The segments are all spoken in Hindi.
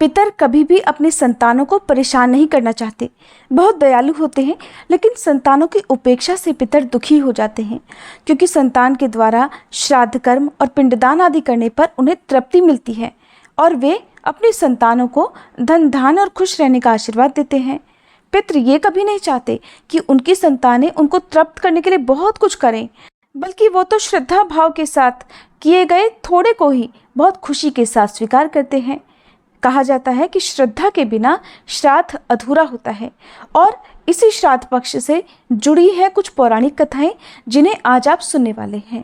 पितर कभी भी अपने संतानों को परेशान नहीं करना चाहते, बहुत दयालु होते हैं, लेकिन संतानों की उपेक्षा से पितर दुखी हो जाते हैं, क्योंकि संतान के द्वारा श्राद्ध कर्म और पिंडदान आदि करने पर उन्हें तृप्ति मिलती है और वे अपनी संतानों को धन धान और खुश रहने का आशीर्वाद देते हैं। पितृ ये कभी नहीं चाहते कि उनकी संतानें उनको तृप्त करने के लिए बहुत कुछ करें, बल्कि वो तो श्रद्धा भाव के साथ किए गए थोड़े को ही बहुत खुशी के साथ स्वीकार करते हैं। कहा जाता है कि श्रद्धा के बिना श्राद्ध अधूरा होता है, और इसी श्राद्ध पक्ष से जुड़ी है कुछ पौराणिक कथाएं जिन्हें आज आप सुनने वाले हैं।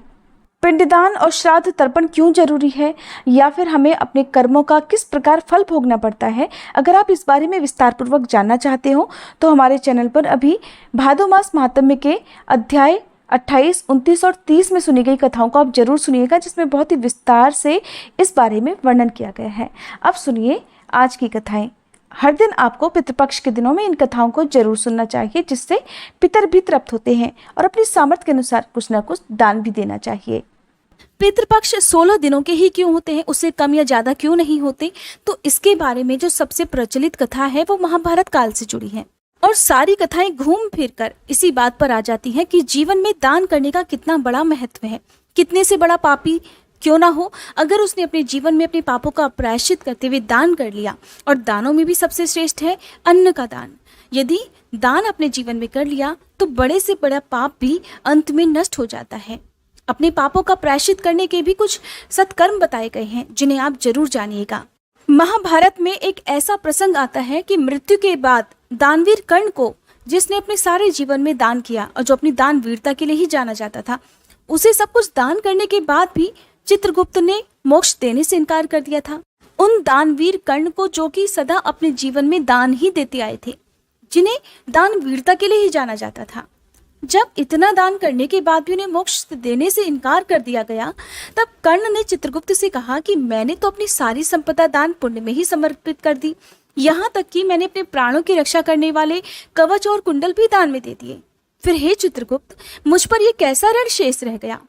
पिंडदान और श्राद्ध तर्पण क्यों जरूरी है, या फिर हमें अपने कर्मों का किस प्रकार फल भोगना पड़ता है, अगर आप इस बारे में विस्तार पूर्वक जानना चाहते हो तो हमारे चैनल पर अभी भादो मास महात्म्य के अध्याय 28, 29 और 30 में सुनी गई कथाओं को आप जरूर सुनिएगा, जिसमें बहुत ही विस्तार से इस बारे में वर्णन किया गया है। अब सुनिए आज की कथाएं। हर दिन आपको पितृपक्ष के दिनों में इन कथाओं को जरूर सुनना चाहिए, जिससे पितर भी तृप्त होते हैं और अपनी सामर्थ्य के अनुसार कुछ न कुछ दान भी देना चाहिए। पितृपक्ष 16 दिनों के ही क्यों होते हैं, उससे कम या ज्यादा क्यों नहीं होते? तो इसके बारे में जो सबसे प्रचलित कथा है वो महाभारत काल से जुड़ी है, और सारी कथाएं घूम फिर कर इसी बात पर आ जाती हैं कि जीवन में दान करने का कितना बड़ा महत्व है। कितने से बड़ा पापी क्यों ना हो, अगर उसने अपने जीवन में अपने पापों का प्रायश्चित करते हुए दान कर लिया, और दानों में भी सबसे श्रेष्ठ है अन्न का दान। यदि दान अपने जीवन में कर लिया तो बड़े से बड़ा पाप भी अंत में नष्ट हो जाता है। अपने पापों का प्रायश्चित करने के भी कुछ सत्कर्म बताए गए हैं, जिन्हें आप जरूर जानिएगा। महाभारत में एक ऐसा प्रसंग आता है कि मृत्यु के बाद दानवीर कर्ण को, जिसने अपने सारे जीवन में दान किया और जो अपनी दान वीरता के लिए ही जाना जाता था, उसे सब कुछ दान करने के बाद भी चित्रगुप्त ने मोक्ष देने से इनकार कर दिया था। उन दानवीर कर्ण को, जो कि सदा अपने जीवन में दान ही देते आए थे, जिन्हें दान वीरता के लिए ही जाना जाता था, जब इतना दान करने के बाद भी उन्हें मोक्ष देने से इनकार कर दिया गया, तब कर्ण ने चित्रगुप्त से कहा कि मैंने तो अपनी सारी संपदा दान पुण्य में ही समर्पित कर दी, यहाँ तक कि मैंने अपने प्राणों की रक्षा करने वाले कवच और कुंडल भी दान में दे दिए। फिर हे चित्रगुप्त, मुझ पर यह कैसा ऋण शेष रह गया?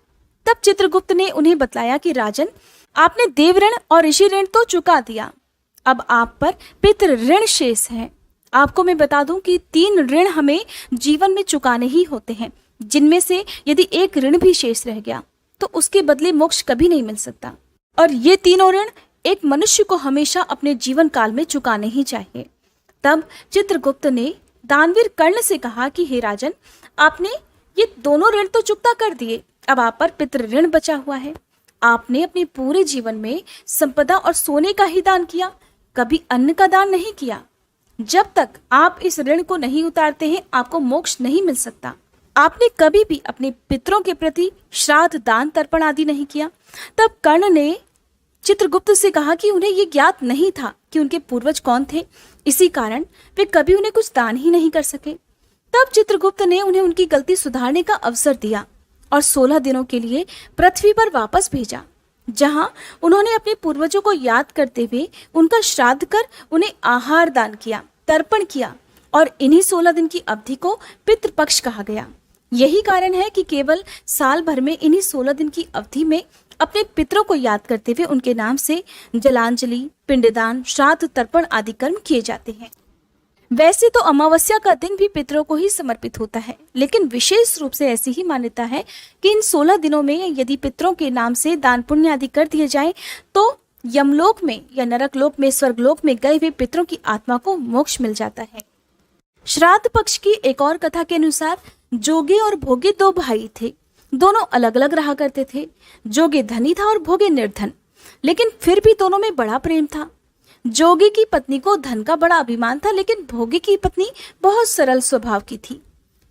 तब चित्रगुप्त ने उन्हें बतलाया कि राजन, आपने देव ऋण और ऋषि ऋण तो चुका दिया, अब आप पर पितृ ऋण शेष है। आपको मैं बता दूं कि 3 ऋण हमें जीवन में चुकाने ही होते हैं, जिनमें से यदि एक ऋण भी शेष रह गया तो उसके बदले मोक्ष कभी नहीं मिल सकता, और ये तीनों ऋण एक मनुष्य को हमेशा अपने जीवन काल में चुकाने ही चाहिए। तब चित्रगुप्त ने दानवीर कर्ण से कहा कि हे राजन, आपने ये दोनों ऋण तो चुकता कर दिए, अब आप पर पितृ ऋण बचा हुआ है। आपने अपने पूरे जीवन में संपदा और सोने का ही दान किया, कभी अन्न का दान नहीं किया। जब तक आप इस ऋण को नहीं उतारते हैं, आपको मोक्ष नहीं मिल सकता। आपने कभी भी अपने पितरों के प्रति श्राद्ध, दान, तर्पण आदि नहीं किया। तब कर्ण ने चित्रगुप्त से कहा कि उन्हें ये ज्ञात नहीं था कि उनके पूर्वज कौन थे, इसी कारण वे कभी उन्हें कुछ दान ही नहीं कर सके। तब चित्रगुप्त ने उन्हें उनकी गलती सुधारने का अवसर दिया और 16 दिनों के लिए पृथ्वी पर वापस भेजा, जहां उन्होंने अपने पूर्वजों को याद करते हुए उनका श्राद्ध कर उन्हें आहार दान किया, तर्पण किया, और इन्हीं 16 दिन की अवधि को पितृपक्ष कहा गया। यही कारण है कि केवल साल भर में इन्हीं 16 दिन की अवधि में अपने पितरों को याद करते हुए उनके नाम से जलांजलि, पिंडदान, श्राद्ध, तर्पण आदि कर्म किए जाते हैं। वैसे तो अमावस्या का दिन भी पितरों को ही समर्पित होता है, लेकिन विशेष रूप से ऐसी ही मान्यता है कि इन 16 दिनों में यदि पितरों के नाम से दान पुण्य आदि कर दिए जाए तो यमलोक में या नरक लोक में, स्वर्गलोक में गए हुए पितरों की आत्मा को मोक्ष मिल जाता है। श्राद्ध पक्ष की एक और कथा के अनुसार जोगे और भोगे 2 भाई थे। दोनों अलग अलग रहा करते थे। जोगे धनी था और भोगे निर्धन, लेकिन फिर भी दोनों में बड़ा प्रेम था। जोगे की पत्नी को धन का बड़ा अभिमान था, लेकिन भोगे की पत्नी बहुत सरल स्वभाव की थी।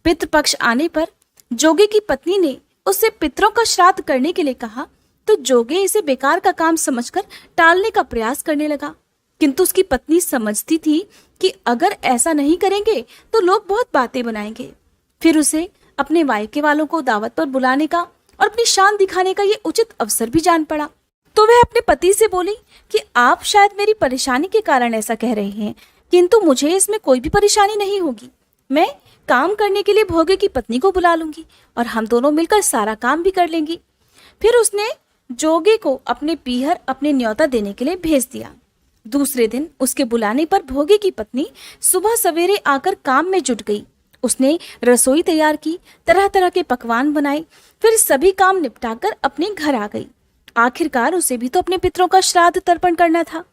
पितृपक्ष आने पर जोगे की पत्नी ने उससे पितरों का श्राद्ध करने के लिए कहा, तो जोगे इसे बेकार का काम समझकर टालने का प्रयास करने लगा। किंतु उसकी पत्नी समझती थी कि अगर ऐसा नहीं करेंगे तो लोग बहुत बातें बनाएंगे। फिर उसे अपने मायके वालों को दावत पर बुलाने का और अपनी शान दिखाने का ये उचित अवसर भी जान पड़ा। तो वह अपने पति से बोली कि आप शायद मेरी परेशानी के कारण ऐसा कह रहे हैं, किंतु मुझे इसमें कोई भी परेशानी नहीं होगी। मैं काम करने के लिए भोगे की पत्नी को बुला लूंगी और हम दोनों मिलकर सारा काम भी कर लेंगी। फिर उसने जोगे को अपने पीहर अपने न्योता देने के लिए भेज दिया। दूसरे दिन उसके बुलाने पर भोगे की पत्नी सुबह सवेरे आकर काम में जुट गई। उसने रसोई तैयार की, तरह तरह के पकवान बनाए, फिर सभी काम निपटाकर अपने घर आ गई। आखिरकार उसे भी तो अपने पितरों का श्राद्ध तर्पण करना था।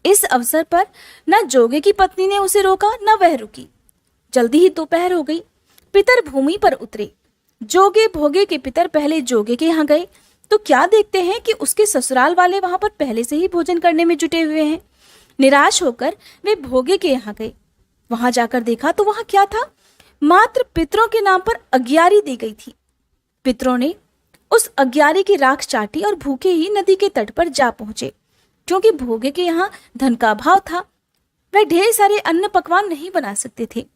इस अवसर पर न जोगे की पत्नी ने उसे रोका, न वह रुकी। जल्दी ही दोपहर हो गई। पितर भूमि पर उतरे। जोगे भोगे के पितर पहले जोगे के यहाँ गए तो क्या देखते हैं कि उसके ससुराल वाले वहां पर पहले से ही भोजन करने में जुटे हुए हैं। निराश होकर वे भोगे के यहाँ गए। वहां जाकर देखा तो वहां क्या था, मात्र पितरों के नाम पर अग्यारी दी गई थी। पितरों ने उस अग्यारी की राख चाटी और भूखे ही नदी के तट पर जा पहुंचे। क्योंकि भोगे के यहाँ धन का अभाव था, वह ढेर सारे अन्न पकवान नहीं बना सकते थे।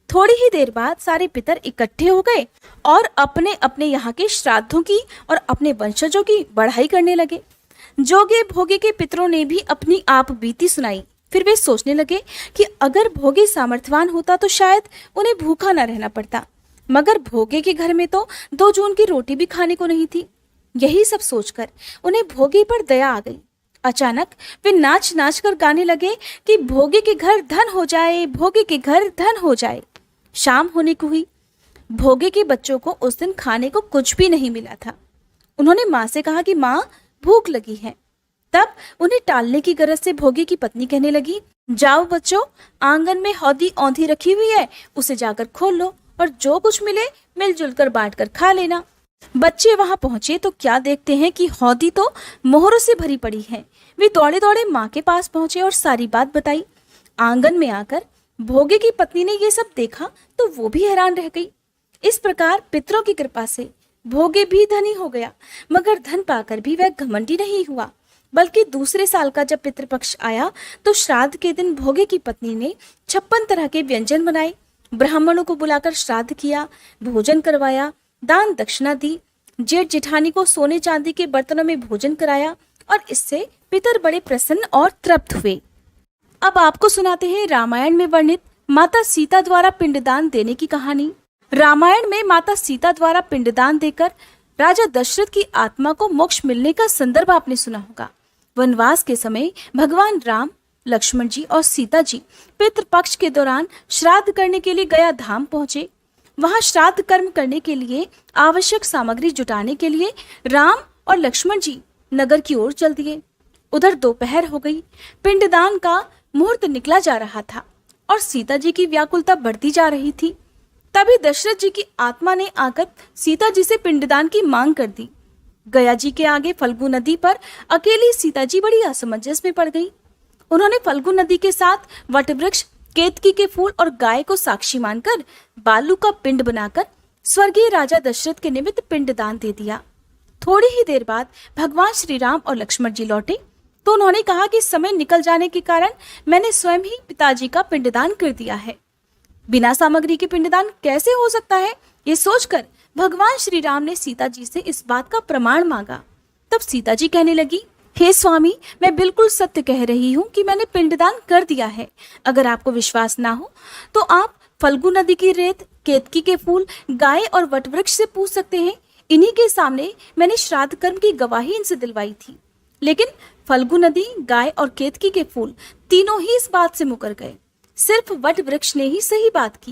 थोड़ी ही देर बाद सारे पितर इकट्ठे हो गए और अपने अपने यहाँ के श्राद्धों की और अपने वंशजों की बढ़ाई करने लगे। जोगे भोगे के पितरों ने भी अपनी आप बीती सुनाई। फिर वे सोचने लगे कि अगर भोगे सामर्थ्यवान होता तो शायद उन्हें भूखा न रहना पड़ता, मगर भोगे के घर में तो 2 जून की रोटी भी खाने को नहीं थी। यही सब सोचकर उन्हें भोगे पर दया आ गई। अचानक वे नाच नाच कर गाने लगे कि भोगे के घर धन हो जाए, भोगे के घर धन हो जाए। शाम होने को हुई। भोगे के बच्चों को उस दिन खाने को कुछ भी नहीं मिला था। उन्होंने माँ से कहा कि माँ, भूख लगी है। तब उन्हें टालने की गरज से भोगे की पत्नी कहने लगी, जाओ बच्चों, आंगन में हौदी औंधी रखी हुई है, उसे जाकर खोल लो और जो कुछ मिले मिलजुल कर बांट कर खा लेना। बच्चे वहां पहुंचे तो क्या देखते हैं कि हौदी तो मोहरों से भरी पड़ी है। वे दौड़े दौड़े माँ के पास पहुंचे और सारी बात बताई। आंगन में आकर भोगे की पत्नी ने ये सब देखा तो वो भी हैरान रह गई। इस प्रकार पितरों की कृपा से भोगे भी धनी हो गया, मगर धन पाकर भी वह घमंडी नहीं हुआ। बल्कि दूसरे साल का जब पितृपक्ष आया तो श्राद्ध के दिन भोगे की पत्नी ने 56 तरह के व्यंजन बनाए, ब्राह्मणों को बुलाकर श्राद्ध किया, भोजन करवाया, दान दक्षिणा दी, जेठ जेठानी को सोने चांदी के बर्तनों में भोजन कराया और इससे पितर बड़े प्रसन्न और तृप्त हुए। अब आपको सुनाते हैं रामायण में वर्णित माता सीता द्वारा पिंडदान देने की कहानी। रामायण में माता सीता द्वारा पिंडदान देकर राजा दशरथ की आत्मा को मोक्ष मिलने का संदर्भ आपने सुना होगा। वनवास के समय भगवान राम, लक्ष्मण जी और सीता जी पितृपक्ष के दौरान श्राद्ध करने के लिए गया धाम पहुंचे। वहां श्राद्ध कर्म करने के लिए आवश्यक सामग्री जुटाने के लिए राम और लक्ष्मण जी नगर की ओर चल दिए। उधर दोपहर हो गई। पिंडदान का मुहूर्त निकला जा रहा था और सीता जी की व्याकुलता बढ़ती जा रही थी। तभी दशरथ जी की आत्मा ने आकर सीता जी से पिंडदान की मांग कर दी। गया जी के आगे फल्गु नदी पर अकेली सीता जी बड़ी असमंजस में पड़ गई। उन्होंने फल्गु नदी के साथ वटवृक्ष, केतकी के फूल और गाय को साक्षी मानकर बालू का पिंड बनाकर स्वर्गीय राजा दशरथ के निमित्त पिंडदान दे दिया। थोड़ी ही देर बाद भगवान श्री राम और लक्ष्मण जी लौटे तो उन्होंने कहा कि समय निकल जाने के कारण मैंने स्वयं ही पिताजी का पिंडदान कर दिया है। बिना सामग्री के पिंडदान कैसे हो सकता है, ये सोचकर भगवान श्री राम ने सीता जी से इस बात का प्रमाण मांगा। तब सीता जी कहने लगी, हे स्वामी, मैं बिल्कुल सत्य कह रही हूँ कि मैंने पिंडदान कर दिया है। अगर आपको विश्वास ना हो तो आप फल्गु नदी की रेत, केतकी के फूल, गाय और वटवृक्ष से पूछ सकते हैं। इन्हीं के सामने मैंने श्राद्ध कर्म की गवाही इनसे दिलवाई थी। लेकिन फल्गु नदी, गाय और केतकी के फूल तीनों ही इस बात से मुकर गए। सिर्फ वटवृक्ष ने ही सही बात की।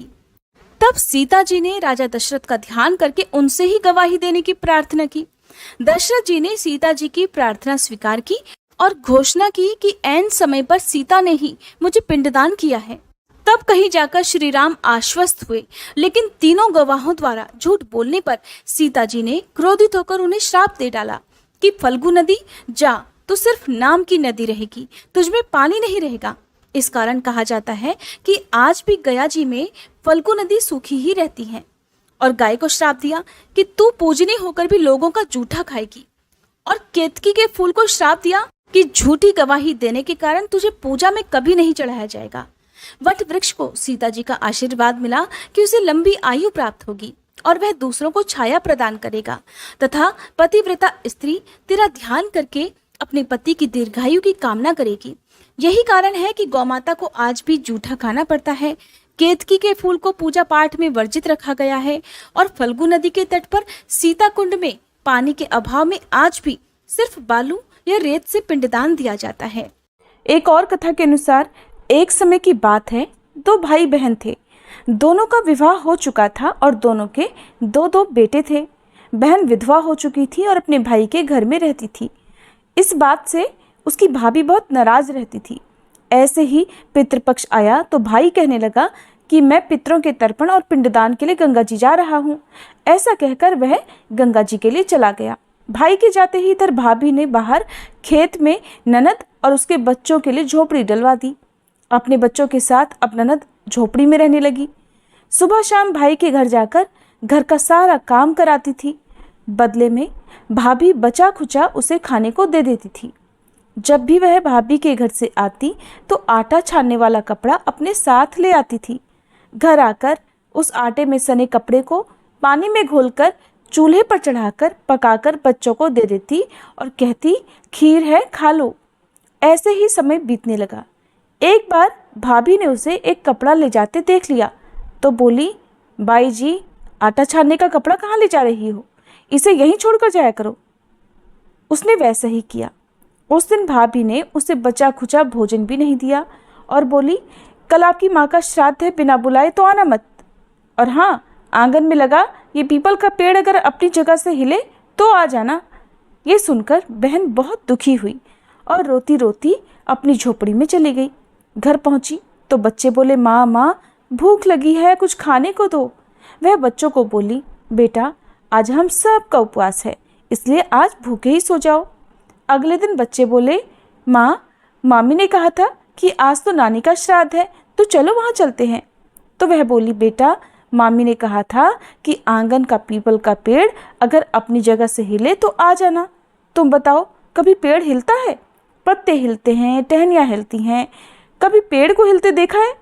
तब सीता जी ने राजा दशरथ का ध्यान करके उनसे ही गवाही देने की प्रार्थना की। दशरथ जी ने सीता जी की प्रार्थना स्वीकार की और घोषणा की कि ऐन समय पर सीता ने ही मुझे पिंडदान किया है। तब कहीं जाकर श्री राम आश्वस्त हुए, लेकिन तीनों गवाहों द्वारा झूठ बोलने पर सीता जी ने क्रोधित होकर उन्हें श्राप दे डाला कि फल्गु नदी जा, तो सिर्फ नाम की नदी रहेगी, तुझमें पानी नहीं रहेगा। इस कारण कहा जाता है कि आज भी गया जी में फल्गु नदी सूखी ही रहती है। और गाय को श्राप दिया कि तू पूजनी होकर भी लोगों का जूठा खाएगी। और केतकी के फूल को श्राप दिया कि झूठी गवाही देने के कारण तुझे पूजा में कभी नहीं चढ़ाया जाएगा। वट वृक्ष को सीता जी का आशीर्वाद मिला कि उसे लंबी आयु प्राप्त होगी और वह दूसरों को छाया प्रदान करेगा तथा पतिव्रता स्त्री तेरा ध्यान करके अपने पति की दीर्घायु की कामना करेगी। यही कारण है कि गौमाता को आज भी जूठा खाना पड़ता है। केतकी के फूल को पूजा पाठ में वर्जित रखा गया है और फल्गु नदी के तट पर सीता कुंड में पानी के अभाव में आज भी सिर्फ बालू या रेत से पिंडदान दिया जाता है। एक और कथा के अनुसार एक समय की बात है, दो भाई बहन थे। दोनों का विवाह हो चुका था और दोनों के दो दो बेटे थे। बहन विधवा हो चुकी थी और अपने भाई के घर में रहती थी। इस बात से उसकी भाभी बहुत नाराज रहती थी। ऐसे ही पितृपक्ष आया तो भाई कहने लगा कि मैं पितरों के तर्पण और पिंडदान के लिए गंगा जी जा रहा हूँ। ऐसा कहकर वह गंगा जी के लिए चला गया। भाई के जाते ही इधर भाभी ने बाहर खेत में ननद और उसके बच्चों के लिए झोपड़ी डलवा दी। अपने बच्चों के साथ अब ननद झोपड़ी में रहने लगी। सुबह शाम भाई के घर जाकर घर का सारा काम कराती थी। बदले में भाभी बचा खुचा उसे खाने को दे देती थी। जब भी वह भाभी के घर से आती तो आटा छानने वाला कपड़ा अपने साथ ले आती थी। घर आकर उस आटे में सने कपड़े को पानी में घोलकर चूल्हे पर चढ़ाकर पकाकर बच्चों को दे देती और कहती, खीर है खा लो। ऐसे ही समय बीतने लगा। एक बार भाभी ने उसे एक कपड़ा ले जाते देख लिया तो बोली, बाई जी, आटा छानने का कपड़ा कहाँ ले जा रही हो? इसे यहीं छोड़कर जाया करो। उसने वैसा ही किया। उस दिन भाभी ने उसे बचा खुचा भोजन भी नहीं दिया और बोली, कल आपकी माँ का श्राद्ध है, बिना बुलाए तो आना मत। और हाँ, आंगन में लगा ये पीपल का पेड़ अगर अपनी जगह से हिले तो आ जाना। ये सुनकर बहन बहुत दुखी हुई और रोती रोती अपनी झोपड़ी में चली गई। घर पहुंची तो बच्चे बोले, माँ माँ, भूख लगी है, कुछ खाने को दो। वह बच्चों को बोली, बेटा, आज हम सब का उपवास है, इसलिए आज भूखे ही सो जाओ। अगले दिन बच्चे बोले, माँ, मामी ने कहा था कि आज तो नानी का श्राद्ध है, तो चलो वहाँ चलते हैं। तो वह बोली, बेटा, मामी ने कहा था कि आंगन का पीपल का पेड़ अगर अपनी जगह से हिले तो आ जाना। तुम बताओ, कभी पेड़ हिलता है? पत्ते हिलते हैं, टहनियाँ हिलती हैं, कभी पेड़ को हिलते देखा है?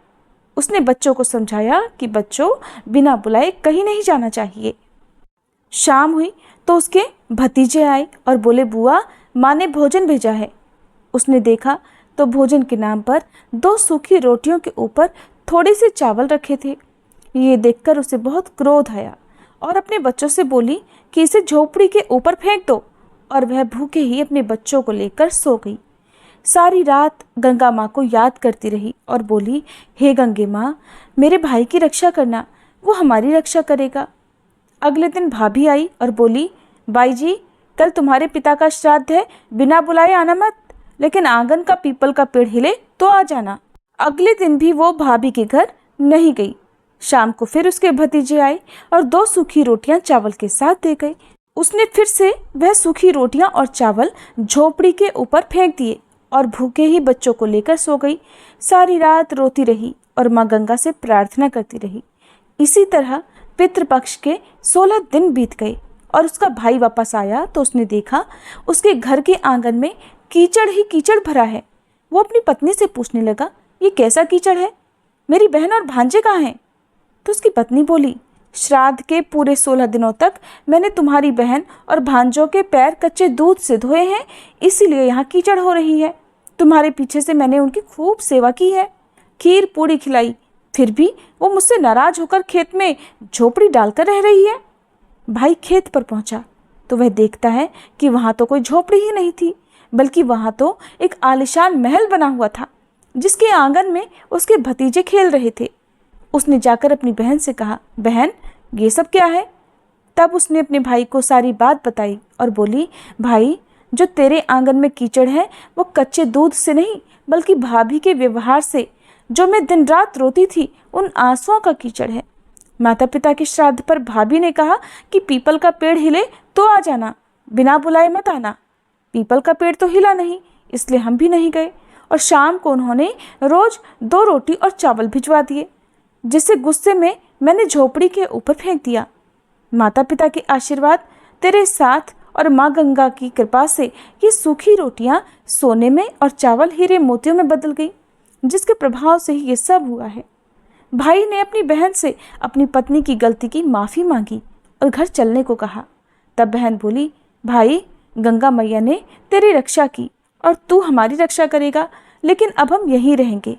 उसने बच्चों को समझाया कि बच्चों, बिना बुलाए कहीं नहीं जाना चाहिए। शाम हुई तो उसके भतीजे आए और बोले, बुआ, माँ ने भोजन भेजा है। उसने देखा तो भोजन के नाम पर 2 सूखी रोटियों के ऊपर थोड़े से चावल रखे थे। ये देखकर उसे बहुत क्रोध आया और अपने बच्चों से बोली कि इसे झोपड़ी के ऊपर फेंक दो। और वह भूखे ही अपने बच्चों को लेकर सो गई। सारी रात गंगा माँ को याद करती रही और बोली, हे गंगे माँ, मेरे भाई की रक्षा करना, वो हमारी रक्षा करेगा। अगले दिन भाभी आई और बोली, बाई जी, कल तुम्हारे पिता का श्राद्ध है, बिना बुलाए आना मत, लेकिन आंगन का पीपल का पेड़ हिले तो आ जाना। अगले दिन भी वो भाभी के घर नहीं गई। शाम को फिर उसके भतीजे आए और 2 सूखी रोटियां चावल के साथ दे गए। उसने फिर से वह सूखी रोटियां और चावल झोपड़ी के ऊपर फेंक दिए और भूखे ही बच्चों को लेकर सो गई। सारी रात रोती रही और माँ गंगा से प्रार्थना करती रही। इसी तरह पितृपक्ष के 16 दिन बीत गए और उसका भाई वापस आया तो उसने देखा उसके घर के आंगन में कीचड़ ही कीचड़ भरा है। वो अपनी पत्नी से पूछने लगा, ये कैसा कीचड़ है? मेरी बहन और भांजे कहाँ हैं? तो उसकी पत्नी बोली, श्राद्ध के पूरे 16 दिनों तक मैंने तुम्हारी बहन और भांजों के पैर कच्चे दूध से धोए हैं, इसीलिए यहाँ कीचड़ हो रही है। तुम्हारे पीछे से मैंने उनकी खूब सेवा की है, खीर पूड़ी खिलाई, फिर भी वो मुझसे नाराज होकर खेत में झोपड़ी डालकर रह रही है। भाई खेत पर पहुंचा तो वह देखता है कि वहाँ तो कोई झोपड़ी ही नहीं थी, बल्कि वहाँ तो एक आलीशान महल बना हुआ था, जिसके आंगन में उसके भतीजे खेल रहे थे। उसने जाकर अपनी बहन से कहा, बहन, ये सब क्या है? तब उसने अपने भाई को सारी बात बताई और बोली, भाई, जो तेरे आंगन में कीचड़ है वो कच्चे दूध से नहीं, बल्कि भाभी के व्यवहार से, जो मैं दिन रात रोती थी, उन आंसुओं का कीचड़ है। माता पिता के श्राद्ध पर भाभी ने कहा कि पीपल का पेड़ हिले तो आ जाना, बिना बुलाए मत आना। पीपल का पेड़ तो हिला नहीं, इसलिए हम भी नहीं गए और शाम को उन्होंने रोज 2 रोटी और चावल भिजवा दिए, जिससे गुस्से में मैंने झोपड़ी के ऊपर फेंक दिया। माता पिता के आशीर्वाद तेरे साथ और माँ गंगा की कृपा से ये सूखी रोटियां सोने में और चावल हीरे मोतियों में बदल गई, जिसके प्रभाव से ही ये सब हुआ है। भाई ने अपनी बहन से अपनी पत्नी की गलती की माफ़ी मांगी और घर चलने को कहा। तब बहन बोली, भाई, गंगा मैया ने तेरी रक्षा की और तू हमारी रक्षा करेगा, लेकिन अब हम यहीं रहेंगे।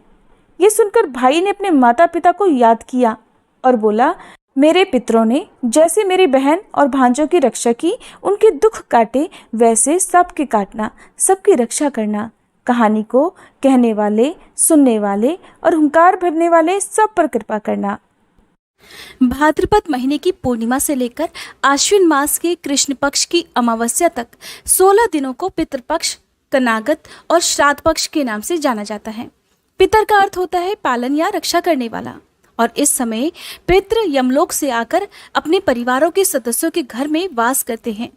ये सुनकर भाई ने अपने माता पिता को याद किया और बोला, मेरे पितरों ने जैसे मेरी बहन और भांजों की रक्षा की, उनके दुख काटे, वैसे सबके काटना, सबकी रक्षा करना। कहानी को कहने वाले, सुनने वाले और हुंकार भरने वाले सब पर कृपा करना। भाद्रपद महीने की पूर्णिमा से लेकर आश्विन मास के कृष्ण पक्ष की अमावस्या तक 16 दिनों को पितृपक्ष, कनागत और श्राद्ध पक्ष के नाम से जाना जाता है। पितर का अर्थ होता है पालन या रक्षा करने वाला, और इस समय पितृ यमलोक से आकर अपने परिवारों के सदस्यों के घर में वास करते हैं।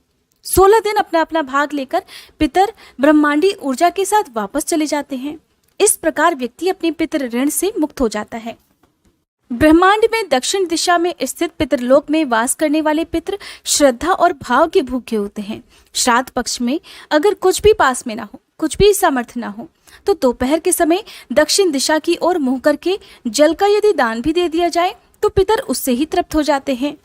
16 दिन अपना अपना भाग लेकर पितर ब्रह्मांडी ऊर्जा के साथ वापस चले जाते हैं। इस प्रकार व्यक्ति अपने पितृ ऋण से मुक्त हो जाता है। ब्रह्मांड में दक्षिण दिशा में स्थित पितृलोक में वास करने वाले पितृ श्रद्धा और भाव के भूखे होते हैं। श्राद्ध पक्ष में अगर कुछ भी पास में ना हो, कुछ भी सामर्थ्य ना हो, तो दोपहर के समय दक्षिण दिशा की ओर मुंह करके जल का यदि दान भी दे दिया जाए तो पितर उससे ही तृप्त हो जाते हैं।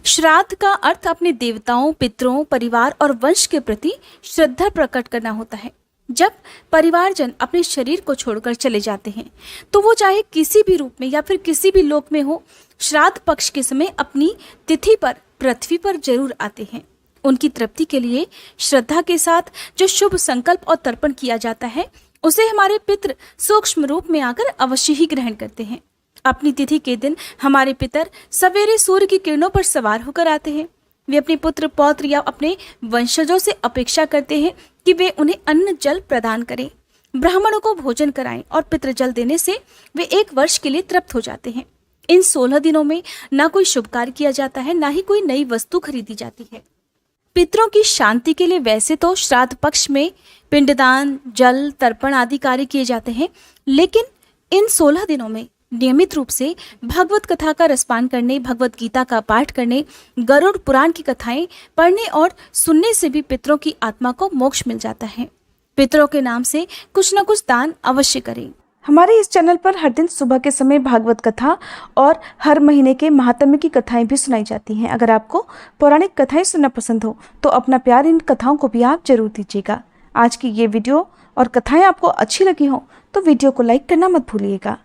श्राद्ध का अर्थ अपने देवताओं, पितरों, परिवार और वंश के प्रति श्रद्धा प्रकट करना होता है। जब परिवारजन अपने शरीर को छोड़कर चले जाते हैं तो वो चाहे किसी भी रूप में या फिर किसी भी लोक में हो, श्राद्ध पक्ष के समय अपनी तिथि पर पृथ्वी पर जरूर आते हैं। उनकी तृप्ति के लिए श्रद्धा के साथ जो शुभ संकल्प और तर्पण किया जाता है उसे हमारे पितर सूक्ष्म रूप में आकर अवश्य ही ग्रहण करते हैं। अपनी तिथि के दिन हमारे पितर सवेरे सूर्य की किरणों पर सवार होकर आते हैं। वे अपने पुत्र, पौत्र या अपने वंशजों से अपेक्षा करते हैं कि वे उन्हें अन्न जल प्रदान करें, ब्राह्मणों को भोजन कराएं और पितृ जल देने से वे 1 वर्ष के लिए तृप्त हो जाते हैं। इन 16 दिनों में ना कोई शुभ कार्य किया जाता है, ना ही कोई नई वस्तु खरीदी जाती है। पितरों की शांति के लिए वैसे तो श्राद्ध पक्ष में पिंडदान, जल, तर्पण आदि कार्य किए जाते हैं, लेकिन इन 16 दिनों में नियमित रूप से भगवत कथा का रसपान करने, भगवत गीता का पाठ करने, गरुड़ पुराण की कथाएं पढ़ने और सुनने से भी पितरों की आत्मा को मोक्ष मिल जाता है। पितरों के नाम से कुछ न कुछ दान अवश्य करें। हमारे इस चैनल पर हर दिन सुबह के समय भागवत कथा और हर महीने के महात्म्य की कथाएं भी सुनाई जाती हैं। अगर आपको पौराणिक कथाएं सुनना पसंद हो तो अपना प्यार इन कथाओं को भी आप जरूर दीजिएगा। आज की ये वीडियो और कथाएं आपको अच्छी लगी हो तो वीडियो को लाइक करना मत भूलिएगा।